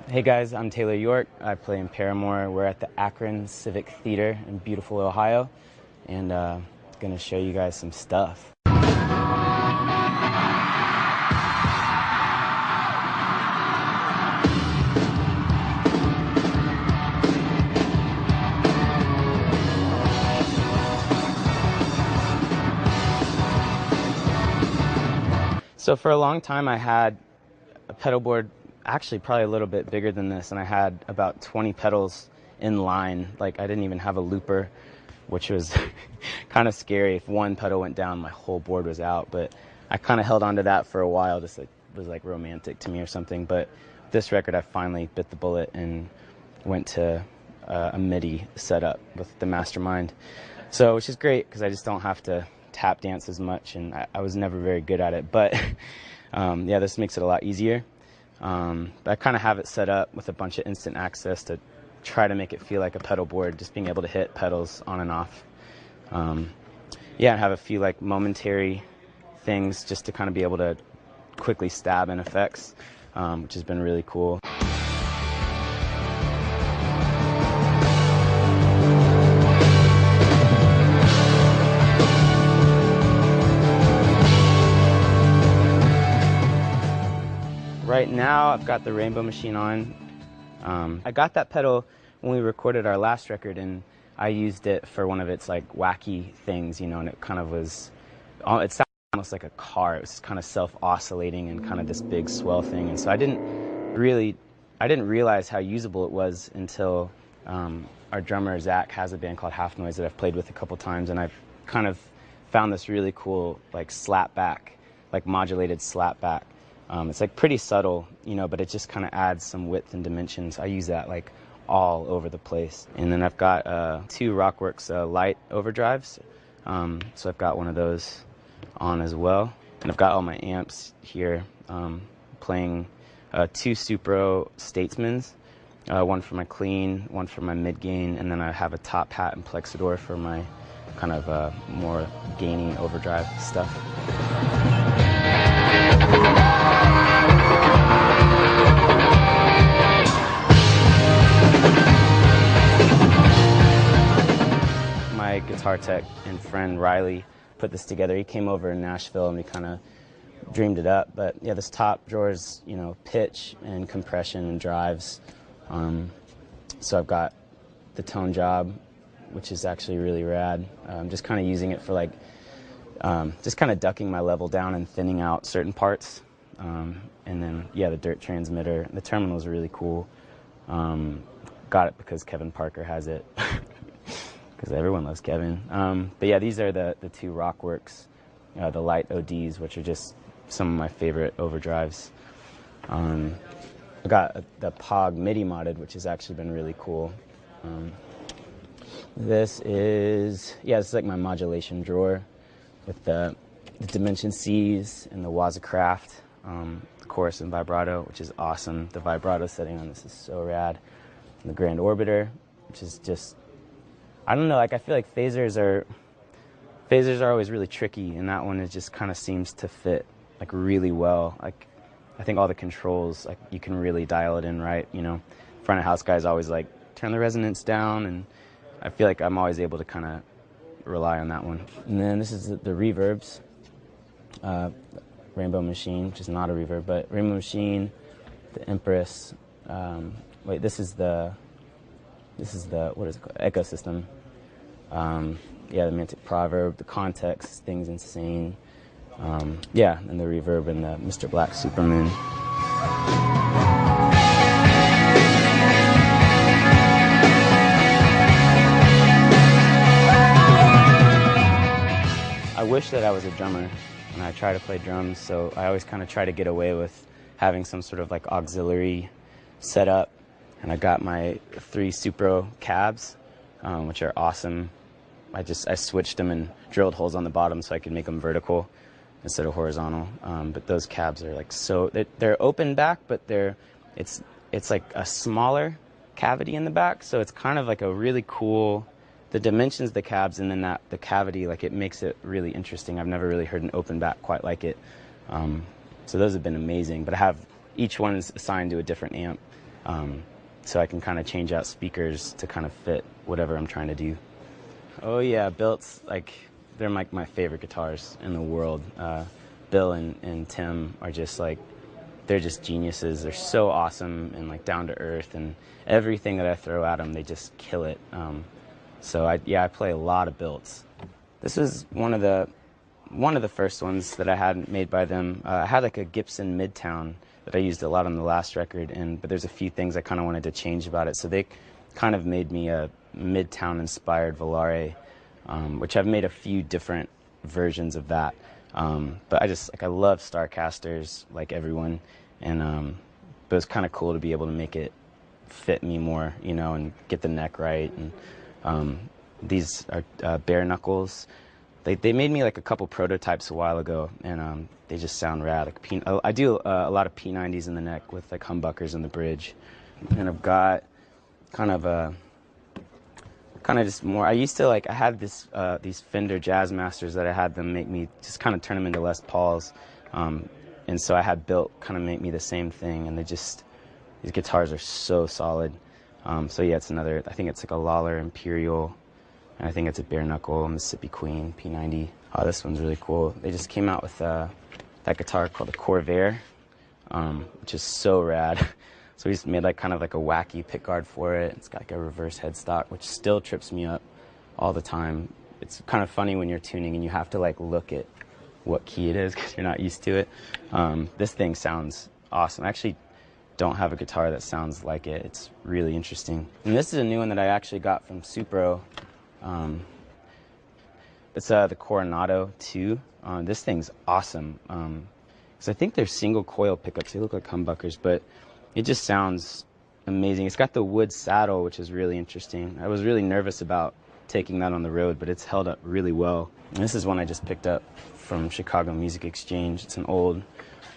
Hey guys, I'm Taylor York. I play in Paramore. We're at the Akron Civic Theater in beautiful Ohio, and gonna show you guys some stuff. So for a long time I had a pedal board, actually probably a little bit bigger than this, and I had about 20 pedals in line. Like, I didn't even have a looper, which was kind of scary. If one pedal went down, my whole board was out. But I kind of held on to that for a while. Just like, was like romantic to me or something. But this record, I finally bit the bullet and went to a MIDI setup with the Mastermind. So, which is great because I just don't have to tap dance as much, and I was never very good at it. But yeah, this makes it a lot easier. But I kind of have it set up with a bunch of instant access to try to make it feel like a pedal board, just being able to hit pedals on and off. Yeah, I have a few like momentary things just to kind of be able to quickly stab in effects, which has been really cool. Right now, I've got the Rainbow Machine on. I got that pedal when we recorded our last record, and I used it for one of its like wacky things, you know, and it kind of was, it sounded almost like a car. It was kind of self-oscillating and kind of this big swell thing. And so I didn't realize how usable it was until our drummer, Zach, has a band called Half Noise that I've played with a couple times, and I've kind of found this really cool like slapback, like modulated slapback. It's like pretty subtle, you know, but it just kind of adds some width and dimensions. I use that like all over the place. And then I've got two Rockworks light overdrives. So I've got one of those on as well. And I've got all my amps here, playing two Supro Statesmans, one for my clean, one for my mid gain, and then I have a top hat and plexador for my kind of more gainy overdrive stuff. My guitar tech and friend Riley put this together. He came over in Nashville and we kind of dreamed it up. But yeah, this top drawer is, you know, pitch and compression and drives. So I've got the tone job, which is actually really rad. I'm just kind of using it for like, just kind of ducking my level down and thinning out certain parts. And then, yeah, the dirt transmitter. The terminal is really cool. Got it because Kevin Parker has it, because everyone loves Kevin. But yeah, these are the two Rockworks, the light ODs, which are just some of my favorite overdrives. I got the Pog MIDI modded, which has actually been really cool. This is like my modulation drawer with the Dimension Cs and the Wazacraft, chorus and vibrato, which is awesome. The vibrato setting on this is so rad. And the Grand Orbiter, which is just, I don't know, like I feel like phasers are always really tricky, and that one is just kind of seems to fit like really well. Like I think all the controls, like you can really dial it in right, you know. Front of house guys always like turn the resonance down, and I feel like I'm always able to kind of rely on that one. And then this is the reverbs. Rainbow Machine, which is not a reverb, but Rainbow Machine, the Empress. Wait, this is the what is it called? Ecosystem. Yeah, the Mantic Proverb, the Context, Things Insane. Yeah, and the reverb and the Mr. Black Supermoon. I wish that I was a drummer, and I try to play drums, so I always kind of try to get away with having some sort of like auxiliary setup. And I got my 3 Supro cabs, which are awesome. I switched them and drilled holes on the bottom so I could make them vertical instead of horizontal. But those cabs are like they're open back, but it's like a smaller cavity in the back, so it's kind of like a really cool. The dimensions of the cabs and then the cavity, like it makes it really interesting. I've never really heard an open back quite like it. So those have been amazing. But I have each one is assigned to a different amp. so I can kind of change out speakers to kind of fit whatever I'm trying to do. Oh yeah, Bilt's, like, they're like my favorite guitars in the world. Bill and Tim are just like, they're just geniuses. They're so awesome and like down to earth, and everything that I throw at them, they just kill it. So I play a lot of Bilts. This was one of the first ones that I had made by them. I had like a Gibson Midtown that I used a lot on the last record, but there's a few things I kind of wanted to change about it. So they kind of made me a Midtown-inspired Volare, which I've made a few different versions of that. But I love Starcasters like everyone, and but it's kind of cool to be able to make it fit me more, you know, and get the neck right. And these are bare knuckles. They made me like a couple prototypes a while ago, and they just sound rad. Like I do a lot of P90s in the neck with like humbuckers in the bridge, and I've got kind of just more. I used to I had these Fender Jazzmasters that I had them make me just kind of turn them into Les Pauls, and so I had Bilt kind of make me the same thing, and these guitars are so solid. So yeah, it's another. I think it's like a Lawler Imperial. And I think it's a bare knuckle Mississippi Queen P90. Oh, this one's really cool. They just came out with that guitar called the Corvair, which is so rad. So we just made like kind of like a wacky pickguard for it. It's got like a reverse headstock, which still trips me up all the time. It's kind of funny when you're tuning and you have to like look at what key it is because you're not used to it. This thing sounds awesome. I actually don't have a guitar that sounds like it. It's really interesting. And this is a new one that I actually got from Supro. It's the Coronado 2. This thing's awesome. Because I think they're single coil pickups. They look like humbuckers, but it just sounds amazing. It's got the wood saddle, which is really interesting. I was really nervous about taking that on the road, but it's held up really well. And this is one I just picked up from Chicago Music Exchange. It's an old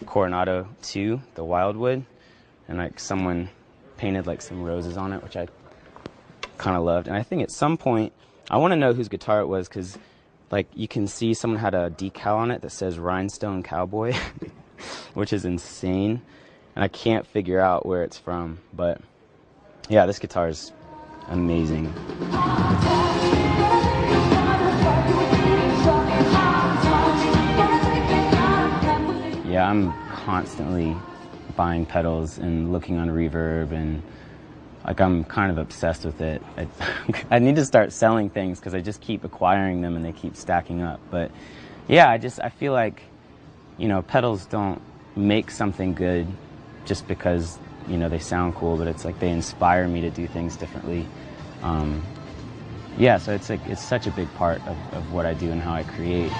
Coronado 2, the Wildwood, and like someone painted like some roses on it, which I kind of loved. And I think at some point, I want to know whose guitar it was, because like you can see someone had a decal on it that says Rhinestone Cowboy, which is insane, and I can't figure out where it's from. But yeah, this guitar is amazing. Yeah, I'm constantly buying pedals and looking on Reverb, and like I'm kind of obsessed with it. I need to start selling things because I just keep acquiring them and they keep stacking up. But yeah, I feel like, you know, pedals don't make something good just because, you know, they sound cool, but it's like they inspire me to do things differently. Yeah, so it's such a big part of what I do and how I create.